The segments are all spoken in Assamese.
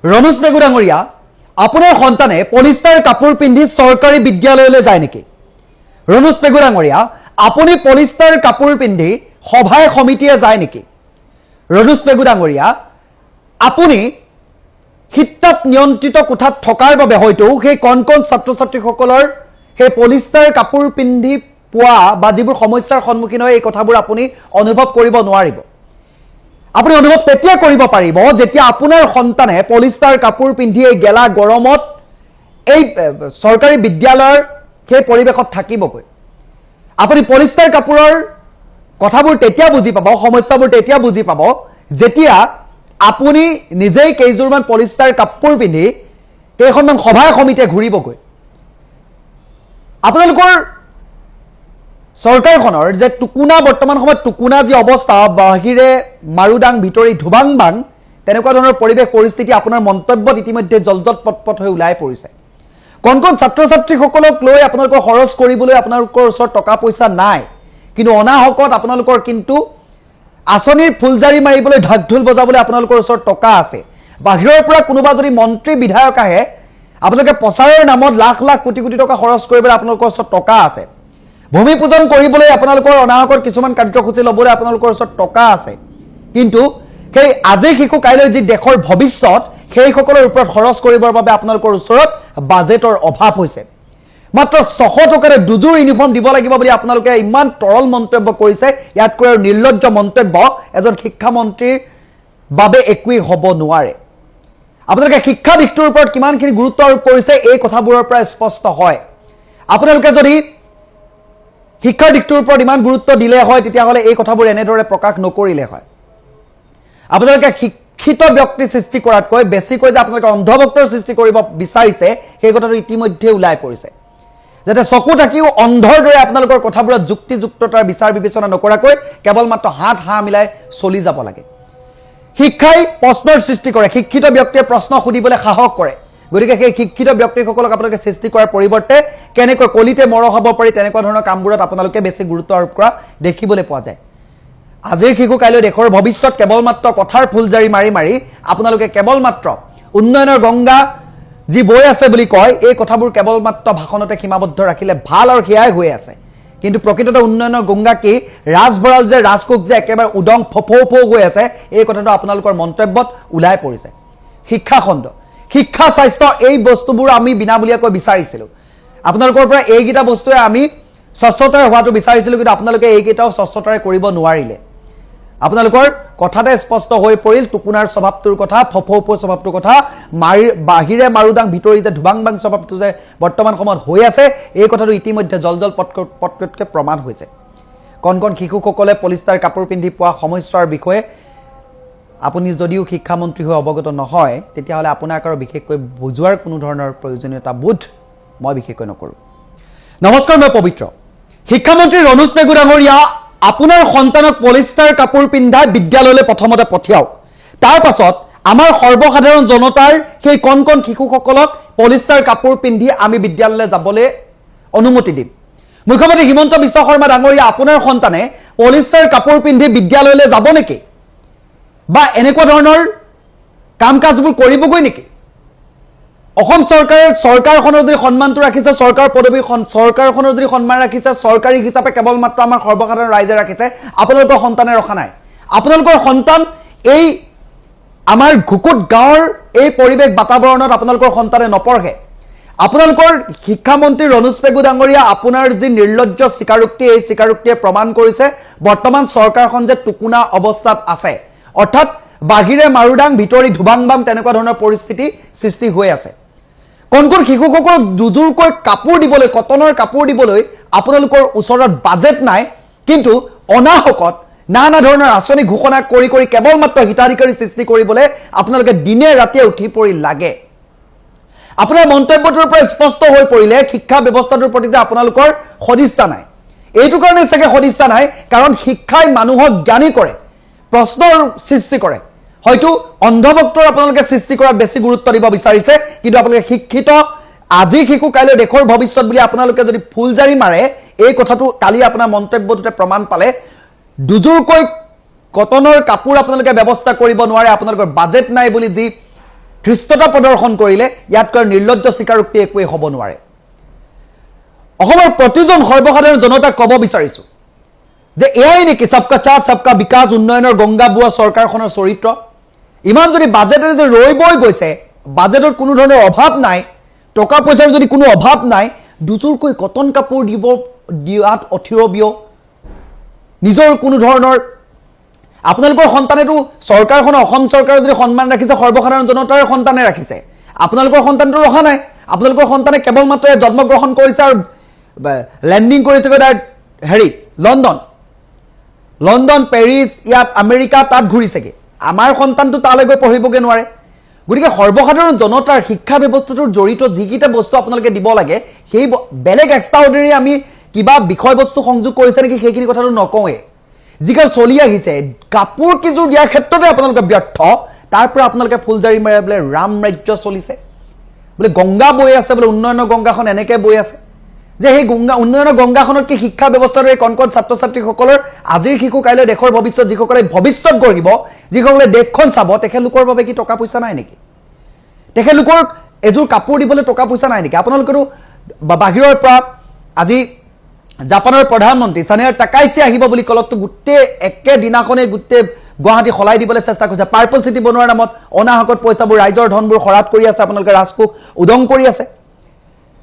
ৰণোজ পেগু ডাঙৰীয়া আপোনাৰ সন্তানে পলিষ্টাৰ কাপোৰ পিন্ধি চৰকাৰী বিদ্যালয়লৈ যায় নেকি? ৰণোজ পেগু ডাঙৰীয়া আপুনি পলিষ্টাৰ কাপোৰ পিন্ধি সভাই সমিতিয়ে যায় নেকি? ৰণোজ পেগু ডাঙৰীয়া আপুনি শীতাপ নিয়ন্ত্ৰিত কোঠাত থকাৰ বাবে হয়তো সেই কণ কণ ছাত্ৰ ছাত্ৰীসকলৰ সেই পলিষ্টাৰ কাপোৰ পিন্ধি পোৱা বা যিবোৰ সমস্যাৰ সন্মুখীন হয় এই কথাবোৰ আপুনি অনুভৱ কৰিব নোৱাৰিব। আপুনি অনুভৱ তেতিয়া কৰিব পাৰিব যেতিয়া আপোনাৰ সন্তানে পলিষ্টাৰ কাপোৰ পিন্ধি এই গেলা গৰমত এই চৰকাৰী বিদ্যালয়ৰ সেই পৰিৱেশত থাকিবগৈ। আপুনি পলিষ্টাৰ কাপোৰৰ কথাবোৰ তেতিয়া বুজি পাব, সমস্যাবোৰ তেতিয়া বুজি পাব যেতিয়া আপুনি নিজেই কেইযোৰমান পলিষ্টাৰ কাপোৰ পিন্ধি কেইখনমান সভাই সমিতিয়ে ঘূৰিবগৈ। আপোনালোকৰ চৰকাৰখনৰ যে টুকুনা বৰ্তমান সময়ত টুকুনা যি অৱস্থা, বাহিৰে মাৰুদাং ভিতৰি ধুবাং বাং, তেনেকুৱা ধৰণৰ পৰিৱেশ পৰিস্থিতি আপোনাৰ মন্তব্যত ইতিমধ্যে জলজল পটপট হৈ ওলাই পৰিছে। কণ কণ ছাত্ৰ ছাত্ৰীসকলক লৈ আপোনালোকৰ খৰচ কৰিবলৈ আপোনালোকৰ ওচৰত টকা পইচা নাই, কিন্তু অনাহকত আপোনালোকৰ কিন্তু আঁচনিৰ ফুলজাৰি মাৰিবলৈ ঢাক ঢোল বজাবলৈ আপোনালোকৰ ওচৰত টকা আছে। বাহিৰৰ পৰা কোনোবা যদি মন্ত্ৰী বিধায়ক আহে আপোনালোকে প্ৰচাৰৰ নামত লাখ লাখ কোটি কোটি টকা খৰচ কৰিবলৈ আপোনালোকৰ ওচৰত টকা আছে। ভূমি পূজন কৰিবলৈ আপোনালোকৰ অনাহকত কিছুমান কাৰ্যসূচী ল'বলৈ আপোনালোকৰ ওচৰত টকা আছে, কিন্তু সেই আজি শিশু কাইলৈ যি দেশৰ ভৱিষ্যত সেইসকলৰ ওপৰত খৰচ কৰিবৰ বাবে আপোনালোকৰ ওচৰত বাজেটৰ অভাৱ হৈছে। মাত্ৰ 600 টকাৰে দুযোৰ ইউনিফৰ্ম দিব লাগিব বুলি আপোনালোকে ইমান তৰল মন্তব্য কৰিছে। ইয়াতকৈ আৰু নিৰ্লজ্জ মন্তব্য এজন শিক্ষামন্ত্ৰীৰ বাবে একোৱেই হ'ব নোৱাৰে। আপোনালোকে শিক্ষা দিশটোৰ ওপৰত কিমানখিনি গুৰুত্ব আৰোপ কৰিছে এই কথাবোৰৰ পৰা স্পষ্ট হয়। আপোনালোকে যদি শিক্ষাৰ দিশটোৰ ওপৰত ইমান গুৰুত্ব দিলে হয় তেতিয়াহ'লে এই কথাবোৰ এনেদৰে প্ৰকাশ নকৰিলে হয়। আপোনালোকে শিক্ষিত ব্যক্তি সৃষ্টি কৰাতকৈ বেছিকৈ যে আপোনালোকে অন্ধভক্তৰ সৃষ্টি কৰিব বিচাৰিছে সেই কথাটো ইতিমধ্যে ওলাই পৰিছে, যাতে চকু থাকিও অন্ধৰ দৰে আপোনালোকৰ কথাবোৰত যুক্তিযুক্ততাৰ বিচাৰ বিবেচনা নকৰাকৈ কেৱল মাত্ৰ হাত হাঁ মিলাই চলি যাব লাগে। শিক্ষাই প্ৰশ্নৰ সৃষ্টি কৰে, শিক্ষিত ব্যক্তিয়ে প্ৰশ্ন সুধিবলৈ সাহস কৰে। গতিকে সেই শিক্ষিত ব্যক্তিসকলক আপোনালোকে সৃষ্টি কৰাৰ পৰিৱৰ্তে কেনেকৈ কলিতে মৰহ হ'ব পাৰি তেনেকুৱা ধৰণৰ কামবোৰত আপোনালোকে বেছি গুৰুত্ব আৰোপ কৰা দেখিবলৈ পোৱা যায়। আজিৰ শিশু কাইলৈ দেশৰ ভৱিষ্যত কেৱল মাত্ৰ কথাৰ ফুলজাৰি মাৰি মাৰি আপোনালোকে কেৱল মাত্ৰ উন্নয়নৰ গংগা যি বৈ আছে বুলি কয় এই কথাবোৰ কেৱল মাত্ৰ ভাষণতে সীমাবদ্ধ ৰাখিলে ভাল, আৰু সেয়াই হৈ আছে। কিন্তু প্ৰকৃততে উন্নয়নৰ গংগা কি, ৰাজভঁৰাল যে ৰাজকোষ যে একেবাৰে উদং ফফৌ ফৌ হৈ আছে এই কথাটো আপোনালোকৰ মন্তব্যত ওলাই পৰিছে। শিক্ষাখণ্ড, শিক্ষা, স্বাস্থ্য এই বস্তুবোৰ আমি বিনামূলীয়াকৈ বিচাৰিছিলোঁ। আপোনালোকৰ পৰা এইকেইটা বস্তুৱে আমি স্বচ্ছতাৰে হোৱাটো বিচাৰিছিলোঁ, কিন্তু আপোনালোকে এইকেইটাও স্বচ্ছতাৰে কৰিব নোৱাৰিলে। আপোনালোকৰ কথাতে স্পষ্ট হৈ পৰিল টুকুনাৰ স্বভাৱটোৰ কথা, ফফৌ ফৌ স্বভাৱটোৰ কথা, বাহিৰে মাৰুদাং ভিতৰি যে ধুবাং বাং স্বভাৱটো যে বৰ্তমান সময়ত হৈ আছে এই কথাটো ইতিমধ্যে জলজল পটকটকৈ প্ৰমাণ হৈছে। কণ কণ শিশুসকলে পলিষ্টাৰ কাপোৰ পিন্ধি পোৱা সমস্যাৰ বিষয়ে আপুনি যদিও শিক্ষামন্ত্ৰী হৈ অৱগত নহয় তেতিয়াহ'লে আপোনাক আৰু বিশেষকৈ বুজোৱাৰ কোনো ধৰণৰ প্ৰয়োজনীয়তা বোধ মই বিশেষকৈ নকৰোঁ। নমস্কাৰ, মই পবিত্ৰ। শিক্ষামন্ত্ৰী ৰণোজ পেগু ডাঙৰীয়া আপোনাৰ সন্তানক পলিষ্টাৰ কাপোৰ পিন্ধাই বিদ্যালয়লৈ প্ৰথমতে পঠিয়াওক, তাৰ পাছত আমাৰ সৰ্বসাধাৰণ জনতাৰ সেই কণ কণ শিশুসকলক পলিষ্টাৰ কাপোৰ পিন্ধি আমি বিদ্যালয়লৈ যাবলৈ অনুমতি দিম। মুখ্যমন্ত্ৰী হিমন্ত বিশ্ব শৰ্মা ডাঙৰীয়া আপোনাৰ সন্তানে পলিষ্টাৰ কাপোৰ পিন্ধি বিদ্যালয়লৈ যাব নেকি, বা এনেকুৱা ধৰণৰ কাম কাজবোৰ কৰিবগৈ নেকি? অসম চৰকাৰখনৰ যদি সন্মানটো ৰাখিছে, চৰকাৰ পদবী চৰকাৰখনৰ যদি সন্মান ৰাখিছে, চৰকাৰী হিচাপে কেৱল মাত্ৰ আমাৰ সৰ্বসাধাৰণ ৰাইজে ৰাখিছে, আপোনালোকৰ সন্তানে ৰখা নাই। আপোনালোকৰ সন্তান এই আমাৰ ঘুকুট গাঁৱৰ এই পৰিৱেশ বাতাবৰণত আপোনালোকৰ সন্তানে নপঢ়ে। আপোনালোকৰ শিক্ষামন্ত্ৰী ৰণোজ পেগু ডাঙৰীয়া আপোনাৰ যি নিৰ্লজ্জ স্বীকাৰোক্তি এই স্বীকাৰোক্তিয়ে প্ৰমাণ কৰিছে বৰ্তমান চৰকাৰখন যে টুকুনা অৱস্থাত আছে, অৰ্থাৎ বাহিৰে মাৰুদাং ভিতৰি ধুবাং বাং তেনেকুৱা ধৰণৰ পৰিস্থিতি সৃষ্টি হৈ আছে। কণ কণ শিশুসকলক দুযোৰকৈ কাপোৰ দিবলৈ, কটনৰ কাপোৰ দিবলৈ আপোনালোকৰ ওচৰত বাজেট নাই, কিন্তু অনাহকত নানা ধৰণৰ আঁচনি ঘোষণা কৰি কৰি কেৱল মাত্ৰ হিতাধিকাৰী সৃষ্টি কৰিবলৈ আপোনালোকে দিনে ৰাতিয়ে উঠি পৰি লাগে। আপোনাৰ মন্তব্যটোৰ পৰা স্পষ্ট হৈ পৰিলে শিক্ষা ব্যৱস্থাটোৰ প্ৰতি যে আপোনালোকৰ সদিচ্ছা নাই। এইটো কাৰণে চাগে সদিচ্ছা নাই কাৰণ শিক্ষাই মানুহক জ্ঞানী কৰে, প্ৰশ্নৰ সৃষ্টি কৰে। হয়তো অন্ধভক্তৰ আপোনালোকে সৃষ্টি কৰাত বেছি গুৰুত্ব দিব বিচাৰিছে, কিন্তু আপোনালোকে শিক্ষিত আজি শিশু কাইলৈ দেশৰ ভৱিষ্যত বুলি আপোনালোকে যদি ফুলজাৰি মাৰে এই কথাটো কালি আপোনাৰ মন্তব্যটোতে প্ৰমাণ পালে। দুযোৰকৈ কটনৰ কাপোৰ আপোনালোকে ব্যৱস্থা কৰিব নোৱাৰে, আপোনালোকৰ বাজেট নাই বুলি যি ধৃষ্টতা প্ৰদৰ্শন কৰিলে ইয়াতকৈ নিৰ্লজ্জ স্বীকাৰোক্তি একোৱেই হ'ব নোৱাৰে অসমৰ প্ৰতিজন সৰ্বসাধাৰণ জনতাক ক'ব বিচাৰিছোঁ যে এয়াই নেকি সবকা সাথ সবকা বিকাশ উন্নয়নৰ গংগা বুৱা চৰকাৰখনৰ চৰিত্ৰ ইমান যদি বাজেটে যে ৰৈ বৈ গৈছে বাজেটৰ কোনো ধৰণৰ অভাৱ নাই টকা পইচাৰ যদি কোনো অভাৱ নাই দুজোৰকৈ কটন কাপোৰ দিয়াত অথিৰবিয় নিজৰ কোনো ধৰণৰ আপোনালোকৰ সন্তানেতো চৰকাৰখন অসম চৰকাৰৰ যদি সন্মান ৰাখিছে সৰ্বসাধাৰণ জনতাৰ সন্তানে ৰাখিছে আপোনালোকৰ সন্তানটো ৰখা নাই আপোনালোকৰ সন্তানে কেৱল মাত্ৰ জন্মগ্ৰহণ কৰিছে আৰু লেণ্ডিং কৰিছে তাৰ হেৰি লণ্ডন পেৰিছ ইয়াত আমেৰিকা তাত ঘূৰিছেগৈ আমাৰ সন্তানটো তালৈ গৈ পঢ়িবগৈ নোৱাৰে গতিকে সৰ্বসাধাৰণ জনতাৰ শিক্ষা ব্যৱস্থাটোৰ জড়িত যিকেইটা বস্তু আপোনালোকে দিব লাগে সেই বেলেগ এক্সট্ৰা অৰ্ডিনাৰী আমি কিবা বিষয়বস্তু সংযোগ কৰিছে নেকি সেইখিনি কথাটো নকওঁৱে যিকাল চলি আহিছে কাপোৰ কিজোৰ দিয়াৰ ক্ষেত্ৰতে আপোনালোকে ব্যৰ্থ তাৰ পৰা আপোনালোকে ফুলজাৰি মাৰে বোলে ৰাম ৰাজ্য চলিছে বোলে গংগা বৈ আছে বোলে উন্নয়নৰ গংগাখন এনেকৈ বৈ আছে যে সেই গংগা উন্নয়নৰ গংগাখনত কি শিক্ষা ব্যৱস্থাৰ এই কণ ছাত্ৰ ছাত্ৰীসকলৰ আজিৰ শিশু কাইলৈ দেশৰ ভৱিষ্যত যিসকলে ভৱিষ্যত গঢ়িব যিসকলে দেশখন চাব তেখেতলোকৰ বাবে কি টকা পইচা নাই নেকি তেখেতলোকৰ এযোৰ কাপোৰ দিবলৈ টকা পইচা নাই নেকি আপোনালোকেতো বাহিৰৰ পৰা আজি জাপানৰ প্ৰধানমন্ত্ৰী সানেয়াৰ টাকাইছি আহিব বুলি কলতটো গোটেই একেদিনাখনে গোটেই গুৱাহাটী সলাই দিবলৈ চেষ্টা কৰিছে পাৰ্পল চিটি বনোৱাৰ নামত অনাহকত পইচাবোৰ ৰাইজৰ ধনবোৰ খৰাত কৰি আছে আপোনালোকে ৰাজকোষ উদং কৰি আছে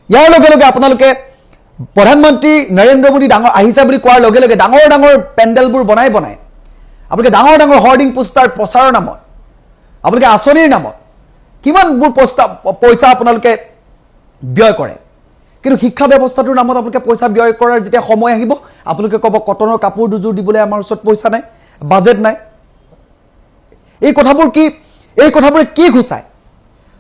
ইয়াৰ লগে লগে আপোনালোকে প্ৰধানমন্ত্ৰী নৰেন্দ্ৰ মোদী ডাঙৰ আহিছে বুলি কোৱাৰ লগে লগে ডাঙৰ ডাঙৰ পেণ্ডেলবোৰ বনাই আপোনালোকে ডাঙৰ ডাঙৰ হৰ্ডিং পোষ্টাৰ প্ৰচাৰৰ নামত আপোনালোকে আঁচনিৰ নামত কিমানবোৰ পইচা আপোনালোকে ব্যয় কৰে কিন্তু শিক্ষা ব্যৱস্থাটোৰ নামত আপোনালোকে পইচা ব্যয় কৰাৰ যেতিয়া সময় আহিব আপোনালোকে ক'ব কটনৰ কাপোৰ দুযোৰ দিবলৈ আমাৰ ওচৰত পইচা নাই বাজেট নাই এই কথাবোৰে কি ঘুচায়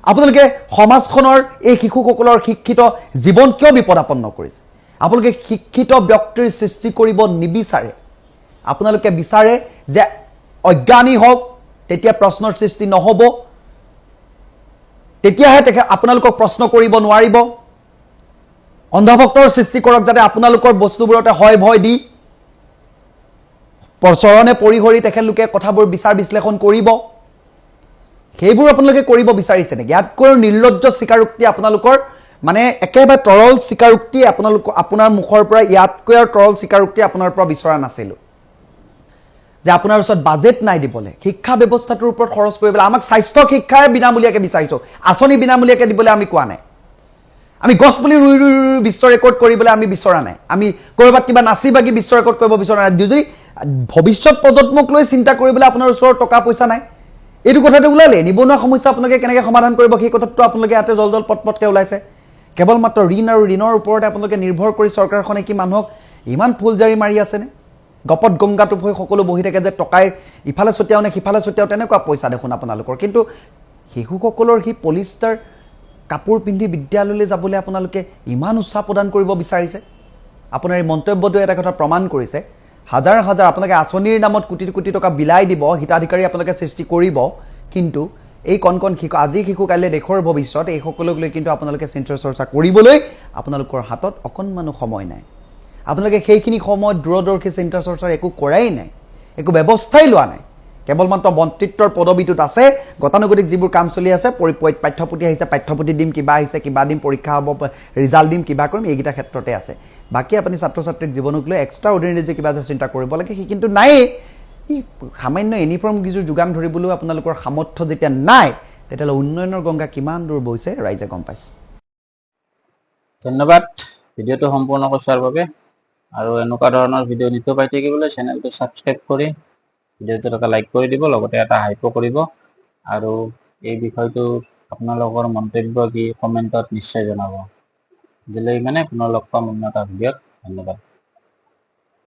আপোনালোকে সমাজখনৰ এই শিশুসকলৰ শিক্ষিত জীৱন কিয় বিপদাপন্ন কৰিছে আপোনালোকে শিক্ষিত ব্যক্তিৰ সৃষ্টি কৰিব নিবিচাৰে আপোনালোকে বিচাৰে যে অজ্ঞানী হওক তেতিয়া প্ৰশ্নৰ সৃষ্টি নহ'ব তেতিয়াহে আপোনালোকক প্ৰশ্ন কৰিব নোৱাৰিব অন্ধভক্তৰ সৃষ্টি কৰক যাতে আপোনালোকৰ বস্তুবোৰতে হয় ভয় দি চৰণে পৰিহৰি তেখেতলোকে কথাবোৰ বিচাৰ বিশ্লেষণ কৰিব সেইবোৰ আপোনালোকে কৰিব বিচাৰিছে নেকি ইয়াতকৈ নিৰ্লজ্জ স্বীকাৰোক্তি আপোনালোকৰ মানে একেবাৰে তৰল স্বীকাৰোক্তি আপোনাৰ মুখৰ পৰা ইয়াতকৈ তৰল স্বীকাৰোক্তি আপোনাৰ পৰা বিচৰা নাছিলোঁ যে আপোনাৰ ওচৰত বাজেট নাই দিবলৈ শিক্ষা ব্যৱস্থাটোৰ ওপৰত খৰচ কৰিবলৈ আমাক স্বাস্থ্য শিক্ষাই বিনামূলীয়াকৈ বিচাৰিছোঁ আঁচনি বিনামূলীয়াকৈ দিবলৈ আমি কোৱা নাই আমি গছপুলি ৰুই ৰুই ৰুই বিশ্ব ৰেকৰ্ড কৰিবলৈ আমি বিচৰা নাই আমি ক'ৰবাত কিবা নাচি বাগি বিশ্ব ৰেকৰ্ড কৰিব বিচৰা নাই যদি ভৱিষ্যত প্ৰজন্মক লৈ চিন্তা কৰিবলৈ আপোনাৰ ওচৰত টকা পইচা নাই এইটো কথাটো ওলালে নিবনুৱা সমস্যা আপোনালোকে কেনেকৈ সমাধান কৰিব সেই কথাটো আপোনালোকে ইয়াতে জল পটপটকৈ ওলাইছে কেৱল মাত্ৰ ঋণ আৰু ঋণৰ ওপৰতে আপোনালোকে নিৰ্ভৰ কৰি চৰকাৰখনে কি মানুহক ইমান ফুলজাৰি মাৰি আছেনে গপত গংগাটোপ হৈ সকলো বহি থাকে যে টকাই ইফালে ছটিয়াও নে সিফালে ছটিয়াও তেনেকুৱা পইচা দেখোন আপোনালোকৰ কিন্তু শিশুসকলৰ সেই পলিষ্টাৰ কাপোৰ পিন্ধি বিদ্যালয়লৈ যাবলৈ আপোনালোকে ইমান উৎসাহ প্ৰদান কৰিব বিচাৰিছে আপোনাৰ এই মন্তব্যটোৱে এটা কথা প্ৰমাণ কৰিছে হাজাৰ হাজাৰ আপোনালোকে আঁচনিৰ নামত কোটি কোটি টকা বিলাই দিব হিতাধিকাৰী আপোনালোকে সৃষ্টি কৰিব কিন্তু এই কণ শিশু আজি শিশু কাইলৈ দেশৰ ভৱিষ্যত এই সকলোক লৈ কিন্তু আপোনালোকে চিন্তা চৰ্চা কৰিবলৈ আপোনালোকৰ হাতত অকণমানো সময় নাই আপোনালোকে সেইখিনি সময়ত দূৰদৰ্শী চিন্তা চৰ্চাৰ একো কৰাই নাই একো ব্যৱস্থাই লোৱা নাই কেৱল মাত্ৰ মন্ত্ৰিত্বৰ পদবীটোত আছে গতানুগতিক যিবোৰ কাম চলি আছে পাঠ্যপুথি আহিছে পাঠ্যপুথি দিম কিবা আহিছে কিবা দিম পৰীক্ষা হ'ব ৰিজাল্ট দিম কিবা কৰিম এইকেইটা ক্ষেত্ৰতে আছে বাকী আপুনি ছাত্ৰ ছাত্ৰীক জীৱনক লৈ এক্সট্ৰা অৰ্ডিনেৰী যে কিবা চিন্তা কৰিব লাগে সি কিন্তু নাই এই সামান্য ইউনিফৰ্ম কিছু যোগান ধৰিবলৈ আপোনালোকৰ সামৰ্থ্য যেতিয়া নাই তেতিয়াহ'লে উন্নয়নৰ গংগা কিমান দূৰ বৈছে ৰাইজে গম পাইছে ধন্যবাদ ভিডিঅ'টো সম্পূৰ্ণ কৰাৰ বাবে আৰু এনেকুৱা ধৰণৰ ভিডিঅ' নিত্য পাই থাকিবলৈ চেনেলটো ছাবস্ক্ৰাইব কৰি ভিডিঅ'টো এটা লাইক কৰি দিব লগতে এটা হাইপো কৰিব আৰু এই বিষয়টো আপোনালোকৰ মন্তব্য কি কমেণ্টত নিশ্চয় জনাব আজিলৈ পুনৰ লগ পাম অন্য এটা ভিডিঅ'ত ধন্যবাদ